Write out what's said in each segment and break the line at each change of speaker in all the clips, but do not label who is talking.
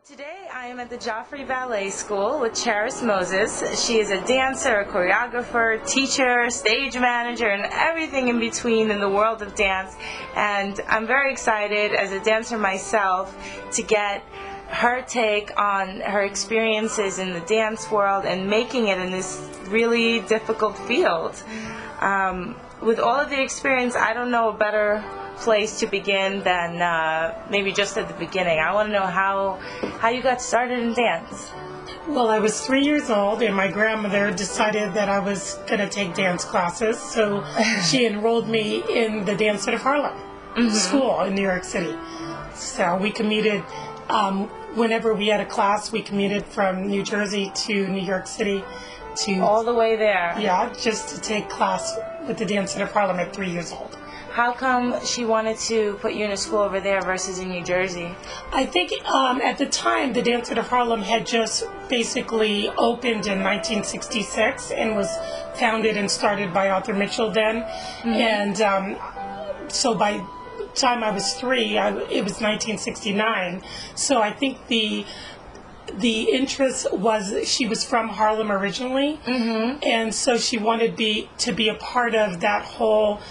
Today I am at the Joffrey Ballet School with Charis. She is a dancer, a choreographer, teacher, stage manager, and everything in between in the world of dance. And I'm very excited as a dancer myself to get her take on her experiences in the dance world and making it in this really difficult field. With all of the experience, I don't know a better place to begin than maybe just at the beginning. I want to know how you got started in dance.
Well, I was 3 years old, and my grandmother decided that I was going to take dance classes, so she enrolled me in the Dance of Harlem school in New York City. So we commuted, whenever we had a class, we commuted from New Jersey to New York City to...
All the way there?
Yeah, just to take class with the Dance of Harlem at 3 years old.
How come she wanted to put you in a school over there versus in New Jersey?
I think at the time, the Dance of Harlem had just basically opened in 1966 and was founded and started by Arthur Mitchell then. And so by the time I was three, it was 1969. So I think the interest was she was from Harlem originally, and so she wanted to be a part of that whole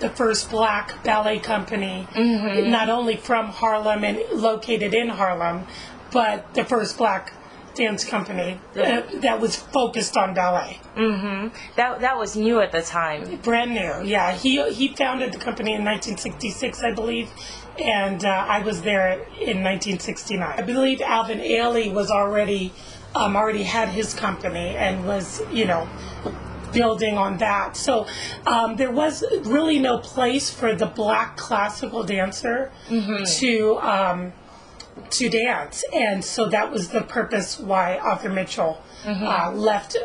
the first black ballet company, not only from Harlem and located in Harlem, but the first black dance company that was focused on ballet.
That was new at the time.
Brand new, yeah. He founded the company in 1966, I believe, and I was there in 1969. I believe Alvin Ailey was already had his company and was, building on that. So there was really no place for the black classical dancer to dance, and so that was the purpose why Arthur Mitchell left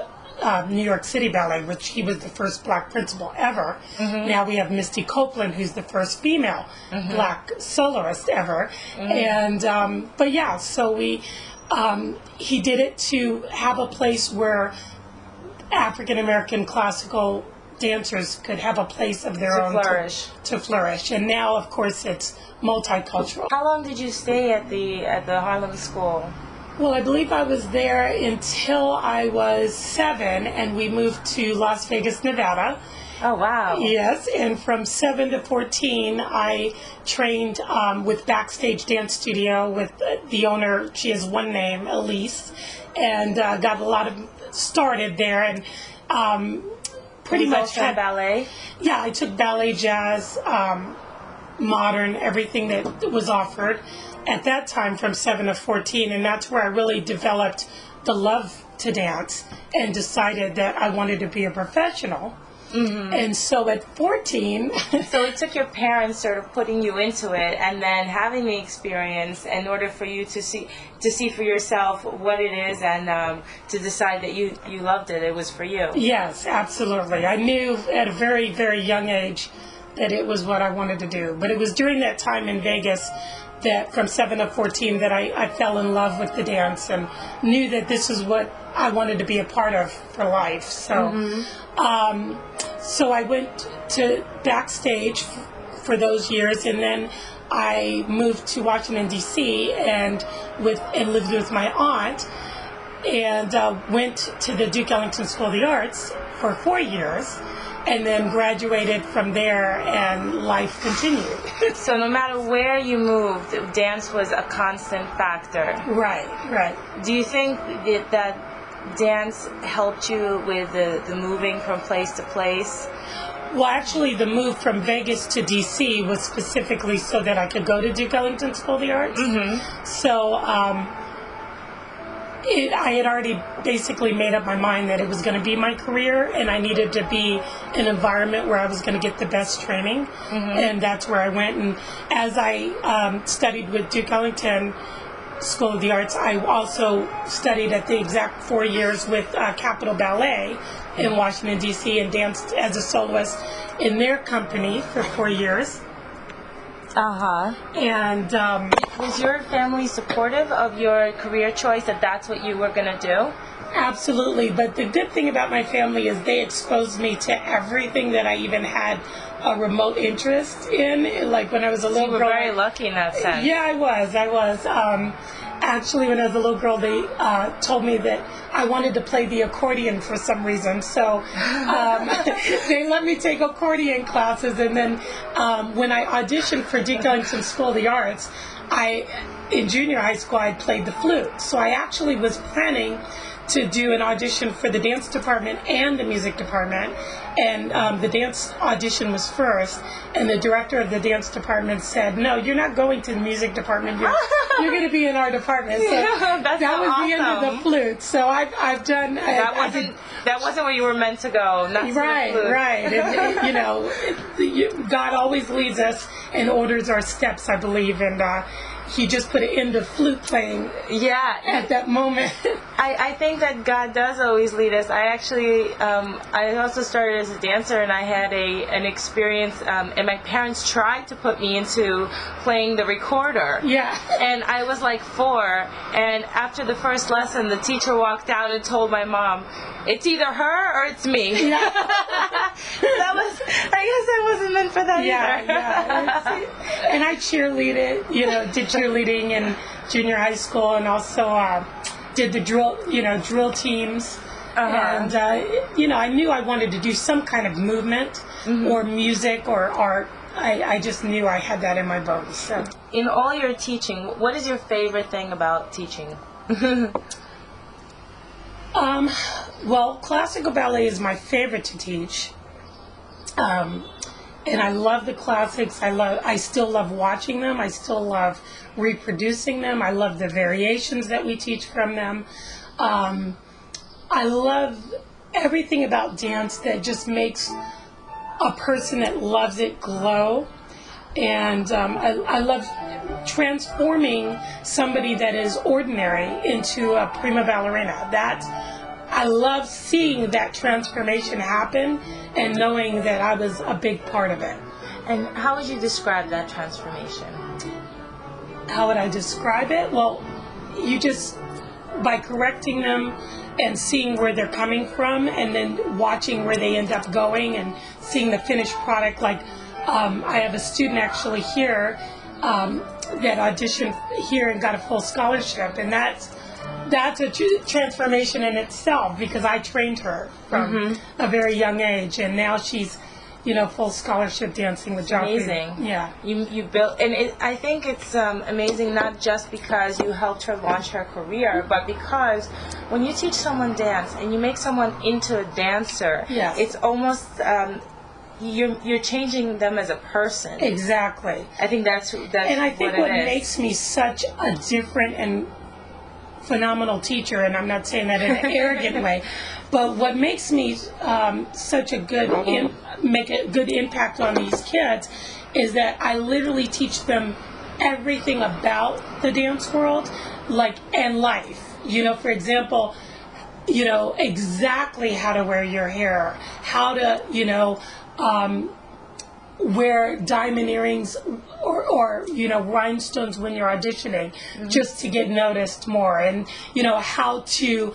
New York City Ballet, which he was the first black principal ever. Now we have Misty Copeland, who's the first female black soloist ever. And but yeah, so he did it to have a place where African American classical dancers could have a place of their own to flourish. And now, of course, it's multicultural.
How long did you stay at the Harlem School?
Well, I believe I was there until I was 7, and we moved to Las Vegas, Nevada.
Oh, wow.
Yes, and from 7 to 14, I trained with Backstage Dance Studio with the owner. She has one name, Elise, and got a lot of started there, and pretty much had
ballet.
Yeah, I took ballet, jazz, modern, everything that was offered at that time from 7 to 14, and that's where I really developed the love to dance and decided that I wanted to be a professional. And so at 14...
So it took your parents sort of putting you into it and then having the experience in order for you to see for yourself what it is and to decide that you loved it. It was for you.
Yes, absolutely. I knew at a very, very young age that it was what I wanted to do. But it was during that time in Vegas that from 7 to 14 that I fell in love with the dance and knew that this is what I wanted to be a part of for life. So so I went to Backstage for those years, and then I moved to Washington, D.C. and lived with my aunt, and went to the Duke Ellington School of the Arts for 4 years, and then graduated from there, and life continued.
So no matter where you moved, dance was a constant factor.
Right.
Do you think that dance helped you with the moving from place to place?
Well, actually, the move from Vegas to D.C. was specifically so that I could go to Duke Ellington School of the Arts. So I had already basically made up my mind that it was going to be my career, and I needed to be in an environment where I was going to get the best training, and that's where I went. And as I studied with Duke Ellington School of the Arts, I also studied at the exact 4 years with Capitol Ballet in Washington, D.C., and danced as a soloist in their company for 4 years. And
was your family supportive of your career choice, that that's what you were going to do?
Absolutely, but the good thing about my family is they exposed me to everything that I even had a remote interest in. Like when I was a little girl.
You were very lucky in that sense.
Yeah, I was. Actually, when I was a little girl, they told me that I wanted to play the accordion for some reason. So they let me take accordion classes. And then when I auditioned for Dick Ellington School of the Arts, in junior high school, I played the flute. So I actually was planning to do an audition for the dance department and the music department. And the dance audition was first, and the director of the dance department said, "No, you're not going to the music department. You're going to be in our department." So that was awesome. The end of the flute. So I've done.
That wasn't where you were meant to go. Not to
right,
the flute.
right. And, God always leads us and orders our steps, I believe, and He just put an end to flute playing.
Yeah.
At that moment.
I think that God does always lead us. I actually, I also started as a dancer, and I had an experience, and my parents tried to put me into playing the recorder.
Yeah.
And I was like 4, and after the first lesson, the teacher walked out and told my mom, "It's either her or it's me."
Yeah.
I guess I wasn't meant for that either.
Yeah. And I cheerleaded, did cheerleading in junior high school, and also did the drill teams. And, I knew I wanted to do some kind of movement or music or art. I just knew I had that in my bones. So.
In all your teaching, what is your favorite thing about teaching?
Well, classical ballet is my favorite to teach. And I love the classics. I still love watching them. I still love reproducing them. I love the variations that we teach from them. I love everything about dance that just makes a person that loves it glow. And I love transforming somebody that is ordinary into a prima ballerina. I love seeing that transformation happen and knowing that I was a big part of it.
And how would you describe that transformation?
How would I describe it? Well, by correcting them and seeing where they're coming from, and then watching where they end up going and seeing the finished product. Like, I have a student actually here that auditioned here and got a full scholarship, and that's a transformation in itself, because I trained her from a very young age, and now she's, full scholarship dancing with Joffrey.
Amazing.
Yeah.
You built, and I think it's amazing not just because you helped her launch her career, but because when you teach someone dance and you make someone into a dancer,
yes.
It's almost you're changing them as a person.
Exactly.
I think that's
and I think what makes me such a different and phenomenal teacher, and I'm not saying that in an arrogant way, but what makes me such a make a good impact on these kids is that I literally teach them everything about the dance world, and life. For example, exactly how to wear your hair, how to, wear diamond earrings or rhinestones when you're auditioning, just to get noticed more, and how to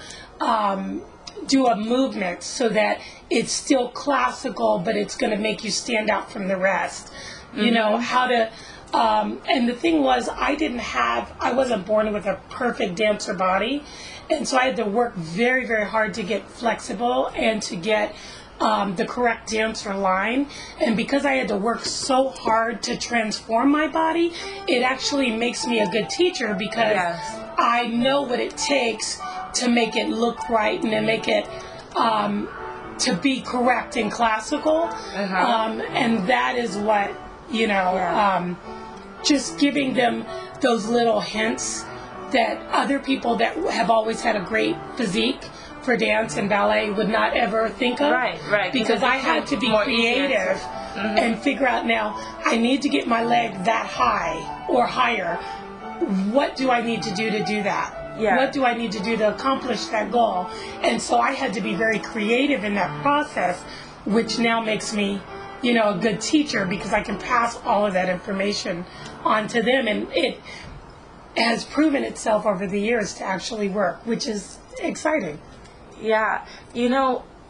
do a movement so that it's still classical but it's going to make you stand out from the rest. How to and the thing was, I wasn't born with a perfect dancer body, and so I had to work very, very hard to get flexible and to get the correct dancer line. And because I had to work so hard to transform my body, it actually makes me a good teacher, because yes. I know what it takes to make it look right and to make it to be correct and classical. And that is what, just giving them those little hints that other people that have always had a great physique for dance and ballet would not ever think of.
Right.
Because I had to be creative and figure out, now I need to get my leg that high or higher. What do I need to do that? Yeah. What do I need to do to accomplish that goal? And so I had to be very creative in that process, which now makes me, a good teacher, because I can pass all of that information on to them. And it has proven itself over the years to actually work, which is exciting.
Yeah.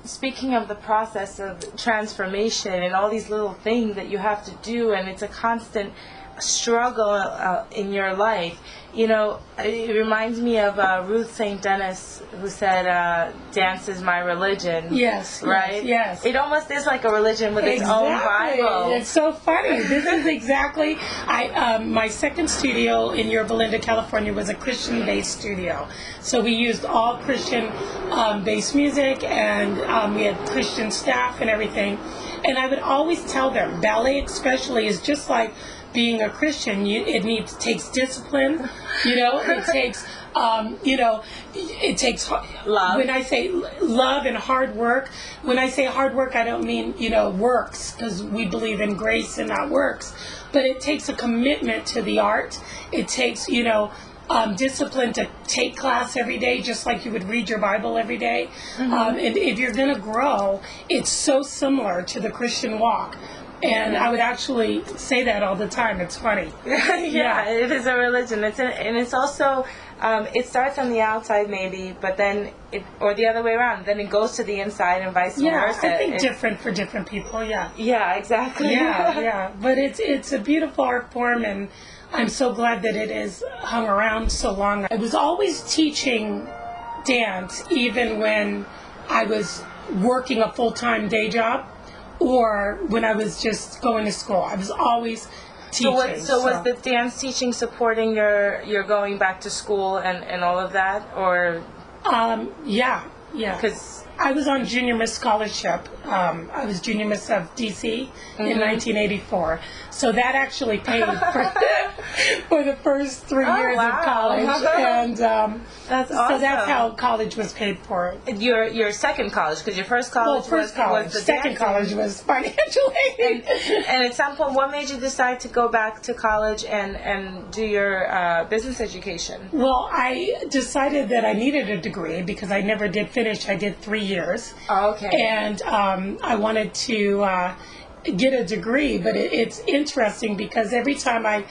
Speaking of the process of transformation and all these little things that you have to do, and it's a constant struggle in your life, it reminds me of Ruth St. Denis, who said, "Dance is my religion."
Yes.
Right?
Yes.
It almost is like a religion with its own Bible.
It's so funny. This is exactly. My second studio in Yorba Linda, California, was a Christian-based studio. So we used all Christian-based music, and we had Christian staff and everything. And I would always tell them, ballet especially is just like being a Christian. It takes discipline. It takes. It takes
love.
When I say love and hard work, when I say hard work, I don't mean, works, because we believe in grace and not works. But it takes a commitment to the art. It takes, discipline to take class every day, just like you would read your Bible every day. And if you're going to grow, it's so similar to the Christian walk. And I would actually say that all the time. It's funny.
Yeah, it is a religion. And it's also, it starts on the outside maybe, but then or the other way around. Then it goes to the inside and vice versa.
I think different for different people. Yeah.
Yeah, exactly.
Yeah. But it's a beautiful art form, and I'm so glad that it has hung around so long. I was always teaching dance, even when I was working a full-time day job, or when I was just going to school. I was always teaching.
So was the dance teaching supporting your going back to school and all of that, or?
Yeah.
Because
I was on Junior Miss Scholarship. I was Junior Miss of D.C. in 1984. So that actually paid for the first 3 years of college. And
that's awesome.
So that's how college was paid for.
Your second college, because your first college was the
second college was financial aid.
And at some point, what made you decide to go back to college and do your business education?
Well, I decided that I needed a degree because I never did finish. I did 3 years.
Oh, okay.
And I wanted to get a degree, but it's interesting because every time I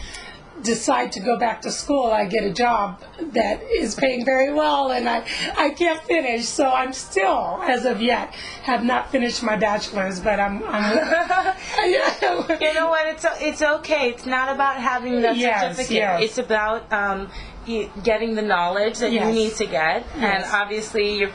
decide to go back to school, I get a job that is paying very well, and I can't finish. So I'm still, as of yet, have not finished my bachelor's, but I'm
You know what? It's okay. It's not about having that certificate.
Yes.
It's about getting the knowledge that you need to get, and obviously,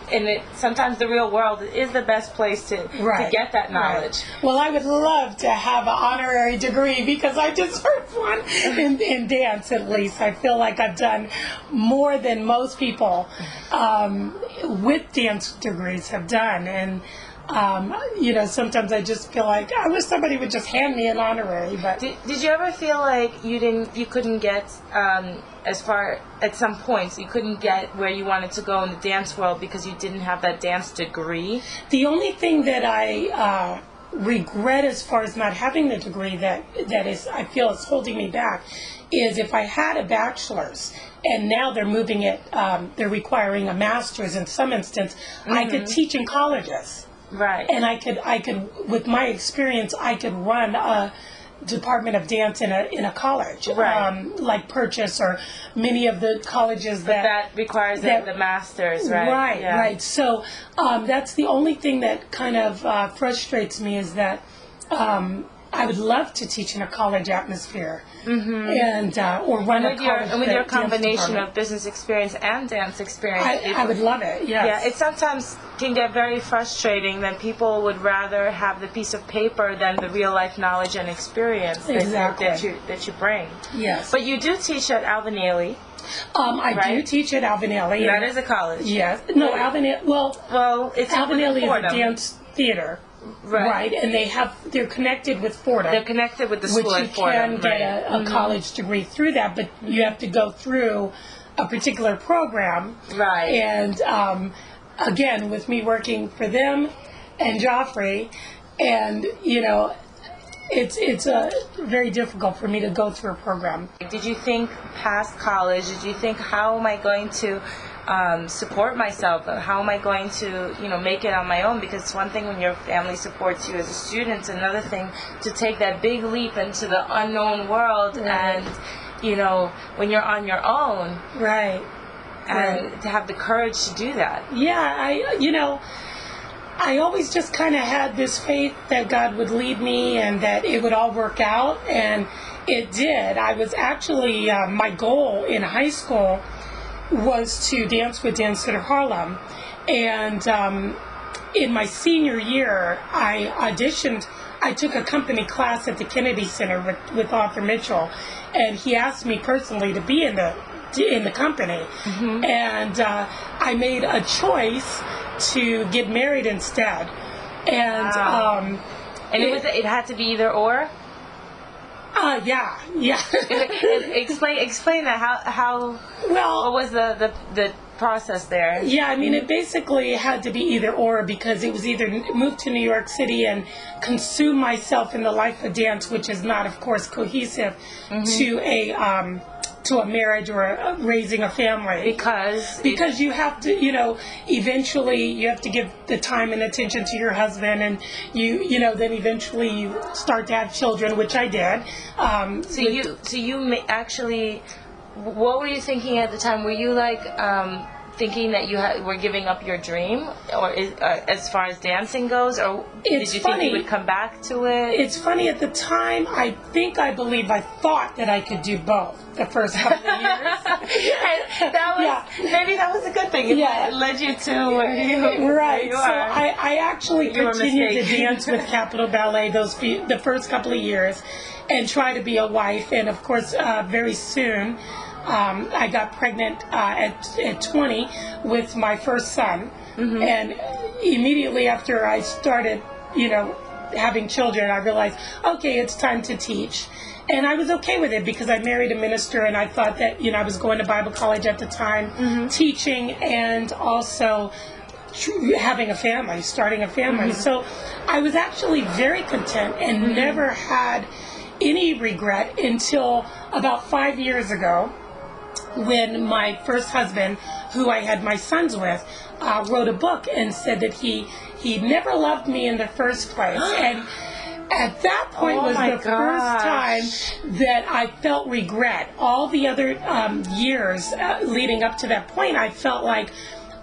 sometimes the real world is the best place to get that knowledge.
Right. Well, I would love to have an honorary degree because I deserve one in dance. At least I feel like I've done more than most people with dance degrees have done, and. Sometimes I just feel like I wish somebody would just hand me an honorary. But
did you ever feel like you couldn't get as far at some points you couldn't get where you wanted to go in the dance world because you didn't have that dance degree?
The only thing that I regret as far as not having the degree that is I feel is holding me back is if I had a bachelor's and now they're moving it, they're requiring a master's in some instance. I could teach in colleges.
Right.
And I could, with my experience, I could run a department of dance in a college, like Purchase or many of the colleges
that requires the masters, right?
Right. So that's the only thing that kind of frustrates me is that I would love to teach in a college atmosphere, and or run a college.
And with your combination of business experience and dance experience,
I would love it. Yes.
Yeah, it sometimes can get very frustrating that people would rather have the piece of paper than the real life knowledge and experience that you bring.
Yes.
But you do teach at Alvin Ailey.
I do teach at Alvin Ailey.
That is a college.
Yes. No, Alvin Ailey. Well,
it's
Alvin Ailey is a dance theater. Right, and they're connected with Fordham.
They're connected with the school at Fordham.
Which you can get a college degree through that, but you have to go through a particular program.
Right.
And again, with me working for them and Joffrey, and it's very difficult for me to go through a program.
Did you think past college? Did you think, how am I going to support myself? How am I going to, make it on my own? Because it's one thing when your family supports you as a student, it's another thing to take that big leap into the unknown world, and, when you're on your own.
Right.
And to have the courage to do that.
Yeah, I always just kind of had this faith that God would lead me and that it would all work out, and It did. I was actually, my goal in high school was to dance with Dancer to Harlem. And in my senior year, I auditioned. I took a company class at the Kennedy Center with Arthur Mitchell, and he asked me personally to be in the company. And I made a choice to get married instead. And
and it had to be either or.
Yeah.
Explain that. How
Well,
what was the process there?
yeah, I mean, it basically had to be either or, because it was either move to New York City and consume myself in the life of dance, which is not, of course, cohesive to a marriage or raising a family. Because you have to, eventually you have to give the time and attention to your husband, and then eventually you start to have children, which I did.
Actually, what were you thinking at the time? Were you like thinking that you were giving up your dream, or as far as dancing goes, or did you think you would come back to it?
It's funny, at the time, I thought that I could do both the first couple of years.
Maybe that was a good thing. It led you to where you
right.
you
so
are.
I actually continued to dance with Capitol Ballet the first couple of years, and try to be a wife. And of course, very soon, I got pregnant at 20 with my first son. And immediately after I started, having children, I realized, okay, it's time to teach. And I was okay with it, because I married a minister, and I thought that, I was going to Bible college at the time, teaching, and also having a family, starting a family. So I was actually very content and never had any regret until about 5 years ago, when my first husband, who I had my sons with, wrote a book and said that he never loved me in the first place. And at that point was the first time that I felt regret. All the other years leading up to that point, I felt like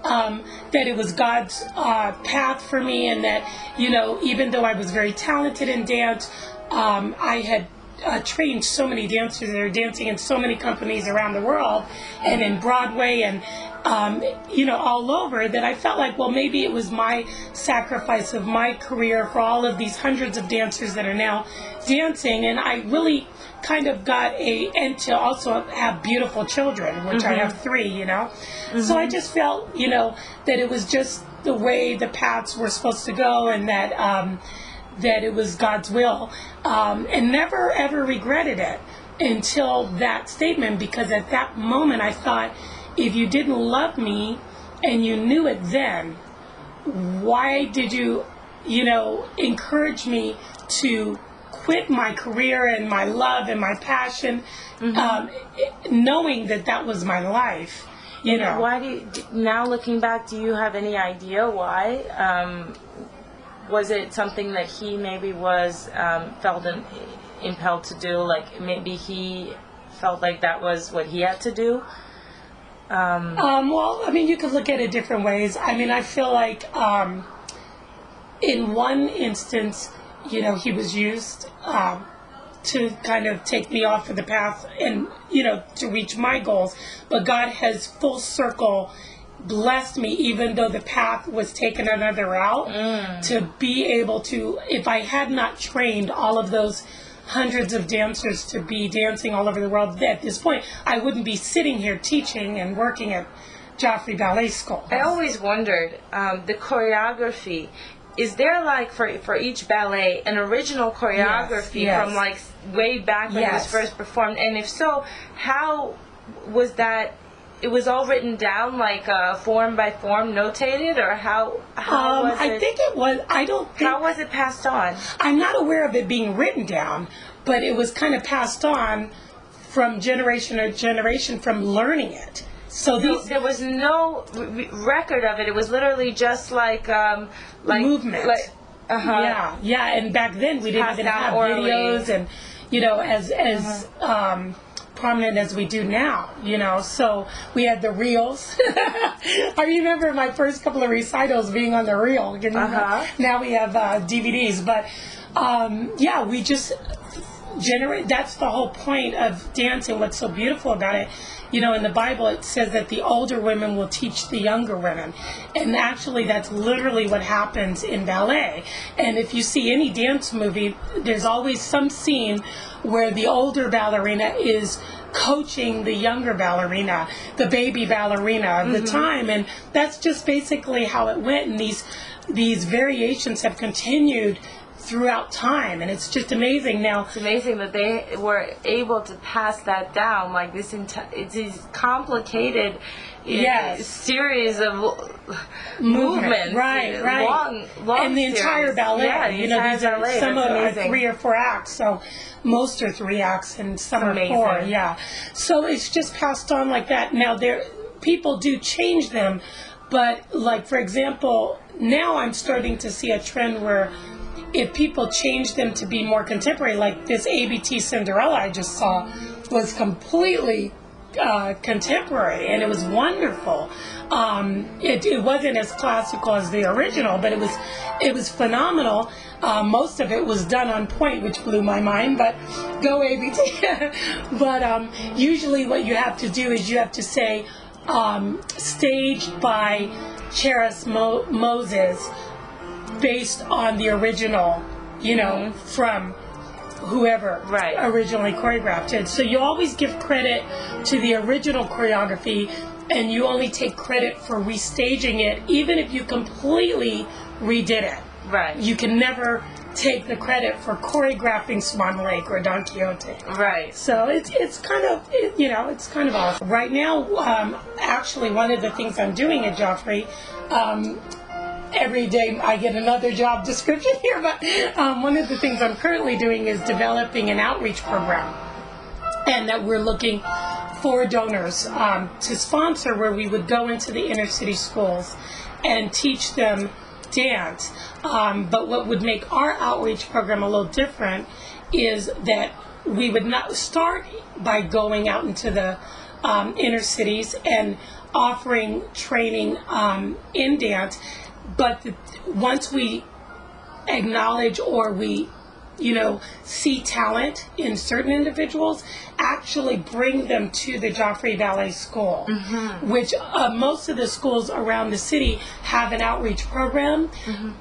that it was God's path for me, and that, even though I was very talented in dance, I had trained so many dancers that are dancing in so many companies around the world, and in Broadway, and all over, that I felt like, well, maybe it was my sacrifice of my career for all of these hundreds of dancers that are now dancing. And I really kind of got and to also have beautiful children, which I have 3, So I just felt, that it was just the way the paths were supposed to go, and that it was God's will, and never ever regretted it until that statement, because at that moment I thought, if you didn't love me and you knew it then, why did you, encourage me to quit my career and my love and my passion, knowing that was my life,
Why now looking back, do you have any idea why? Was it something that he maybe was felt impelled to do? Like maybe he felt like that was what he had to do?
Well, I mean, you could look at it different ways. I mean, I feel like in one instance, he was used to kind of take me off of the path and, to reach my goals. But God has full circle blessed me, even though the path was taken another route, to be able to, if I had not trained all of those hundreds of dancers to be dancing all over the world at this point, I wouldn't be sitting here teaching and working at Joffrey Ballet School.
I always wondered, the choreography, is there like for each ballet an original choreography from like way back when it was first performed? And if so, how was that? It was all written down, like form by form, notated, or how was it?
I think it was. I don't think.
How was it passed on?
I'm not aware of it being written down, but it was kind of passed on from generation to generation from learning it. So
there was no record of it. It was literally just like
movement. Yeah. And back then we didn't even have videos, and as prominent as we do now, so we had the reels. I remember my first couple of recitals being on the reel. Now we have DVDs, but we just that's the whole point of dance, and what's so beautiful about it. You know, in the Bible it says that the older women will teach the younger women, and actually that's literally what happens in ballet. And if you see any dance movie, there's always some scene where the older ballerina is coaching the younger ballerina, the baby ballerina of the time, and that's just basically how it went. And these variations have continued throughout time, and it's just amazing. Now,
it's amazing that they were able to pass that down, like this it's these complicated series of movements,
right,
long
and the entire
series.
ballet.
Yeah,
you know, these are
ballet.
some are
Amazing.
3 or 4 acts, so most are 3 acts, and some are 4. Yeah, so it's just passed on like that. Now, people do change them, but like for example, now I'm starting to see a trend where if people change them to be more contemporary, like this ABT Cinderella I just saw was completely contemporary, and it was wonderful. It wasn't as classical as the original, but it was phenomenal. Most of it was done on point, which blew my mind, but go ABT. But usually what you have to do is you have to say, staged by Charis Moses, based on the original, you know, from whoever originally choreographed it. So you always give credit to the original choreography, and you only take credit for restaging it, even if you completely redid it.
Right.
You can never take the credit for choreographing Swan Lake or Don Quixote.
Right.
So it's kind of, you know, it's kind of awesome. Right now, actually, one of the things I'm doing at Joffrey, every day I get another job description here, but one of the things I'm currently doing is developing an outreach program, and that we're looking for donors to sponsor, where we would go into the inner city schools and teach them dance. But what would make our outreach program a little different is that we would not start by going out into the inner cities and offering training in dance. But once we acknowledge or we, you know, see talent in certain individuals, actually bring them to the Joffrey Ballet School, which most of the schools around the city have an outreach program,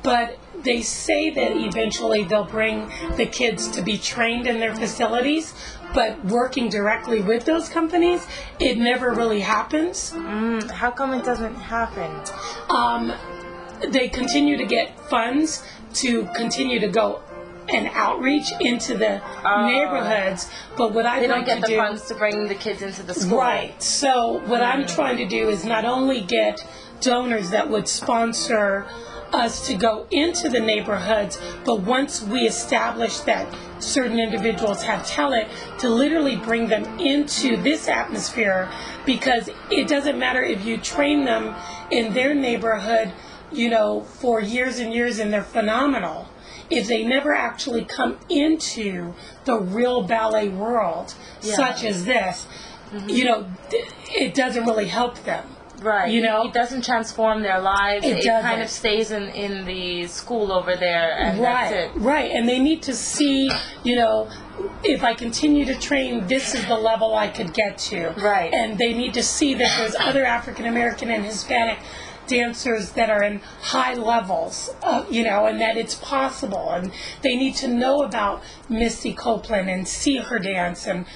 but they say that eventually they'll bring the kids to be trained in their facilities, but working directly with those companies, it never really happens.
How come it doesn't happen?
They continue to get funds to continue to go and outreach into the neighborhoods, but what I'd like to do... They don't get the
funds to bring the kids into the school.
Right. So what I'm trying to do is not only get donors that would sponsor us to go into the neighborhoods, but once we establish that certain individuals have talent, to literally bring them into this atmosphere, because it doesn't matter if you train them in their neighborhood, you know, for years and years, and they're phenomenal. If they never actually come into the real ballet world, such as this, you know, it doesn't really help them.
Right.
You know?
It doesn't transform their lives.
It
kind of stays in the school over there, and that's it.
Right. And they need to see, you know, if I continue to train, this is the level I could get to.
Right.
And they need to see that there's other African American and Hispanic dancers that are in high levels, you know, and that it's possible. And they need to know about Misty Copeland and see her dance, and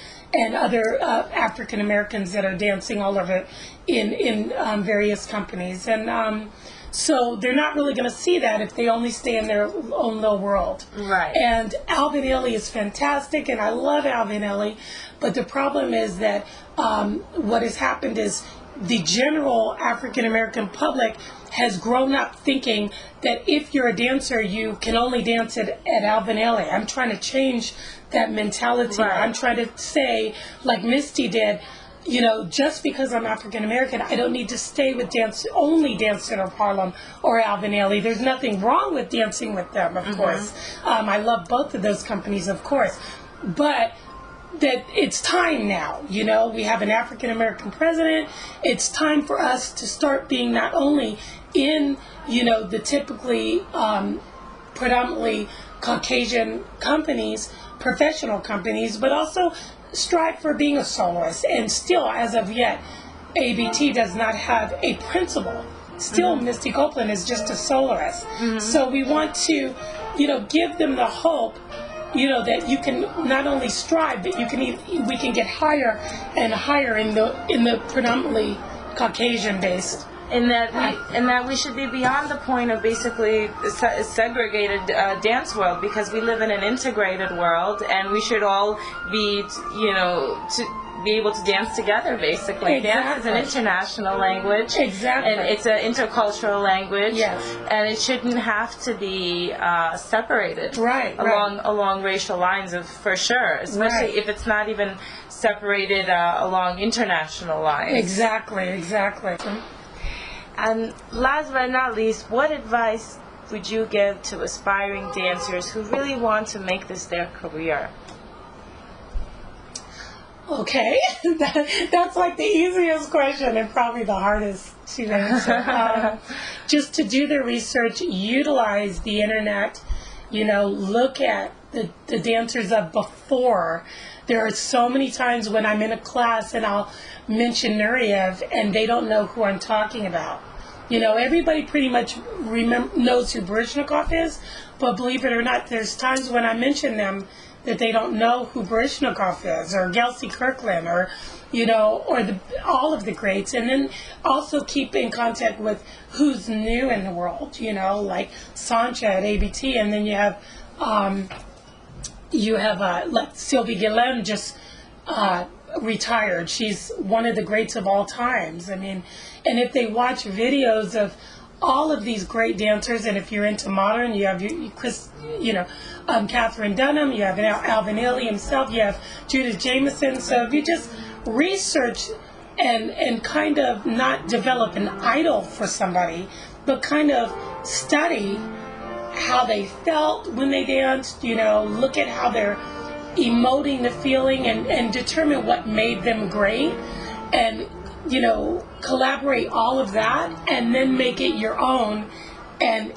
other African Americans that are dancing all over in various companies. And so they're not really going to see that if they only stay in their own little world.
Right.
And Alvin Ailey is fantastic, and I love Alvin Ailey, but the problem is that what has happened is the general African American public has grown up thinking that if you're a dancer, you can only dance at Alvin Ailey. I'm trying to change that mentality.
Right.
I'm trying to say, like Misty did, you know, just because I'm African American, I don't need to stay with only Dance Center of Harlem or Alvin Ailey. There's nothing wrong with dancing with them, of course. I love both of those companies, of course. But that it's time now, you know, we have an African American president. It's time for us to start being not only in, you know, the typically predominantly Caucasian companies, professional companies, but also strive for being a soloist. And still, as of yet, ABT does not have a principal. Still, Misty Copeland is just a soloist. So we want to, give them the hope, that you can not only strive, but we can get higher and higher in the predominantly Caucasian-based.
In that we should be beyond the point of basically a segregated dance world, because we live in an integrated world, and we should all be, to be able to dance together, basically.
Exactly.
Dance is an international language.
Exactly.
And it's an intercultural language.
Yes.
And it shouldn't have to be separated.
Right.
Along racial lines, for sure. Especially if it's not even separated along international lines.
Exactly.
And last but not least, what advice would you give to aspiring dancers who really want to make this their career?
Okay, that's like the easiest question and probably the hardest to answer. Just to do the research, utilize the internet, look at the dancers of before. There are so many times when I'm in a class and I'll mention Nureyev and they don't know who I'm talking about. Everybody pretty much knows who Baryshnikov is, but believe it or not, there's times when I mention them that they don't know who Baryshnikov is, or Gelsey Kirkland, or all of the greats. And then also keep in contact with who's new in the world, like Sancha at ABT, and then you have like Sylvie Guillem just retired. She's one of the greats of all times. I mean, and if they watch videos of all of these great dancers, and if you're into modern, you have Catherine Dunham, you have Alvin Ailey himself, you have Judith Jameson. So if you just research and kind of not develop an idol for somebody, but kind of study how they felt when they danced, look at how they're emoting the feeling and determine what made them great, and collaborate all of that and then make it your own, and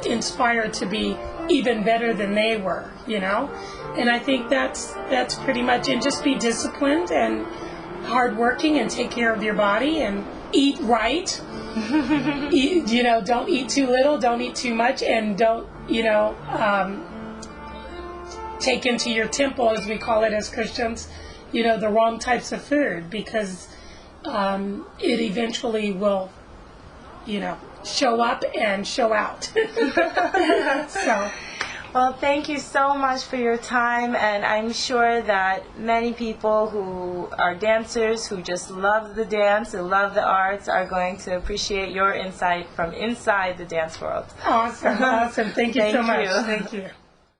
inspire to be even better than they were, and I think that's pretty much. And just be disciplined and hardworking and take care of your body and eat right. Don't eat too little, don't eat too much, and don't take into your temple, as we call it as Christians, the wrong types of food, because it eventually will, show up and show out. So.
Well, thank you so much for your time, and I'm sure that many people who are dancers, who just love the dance, who love the arts, are going to appreciate your insight from inside the dance world.
Awesome. Thank you so much. Thank you.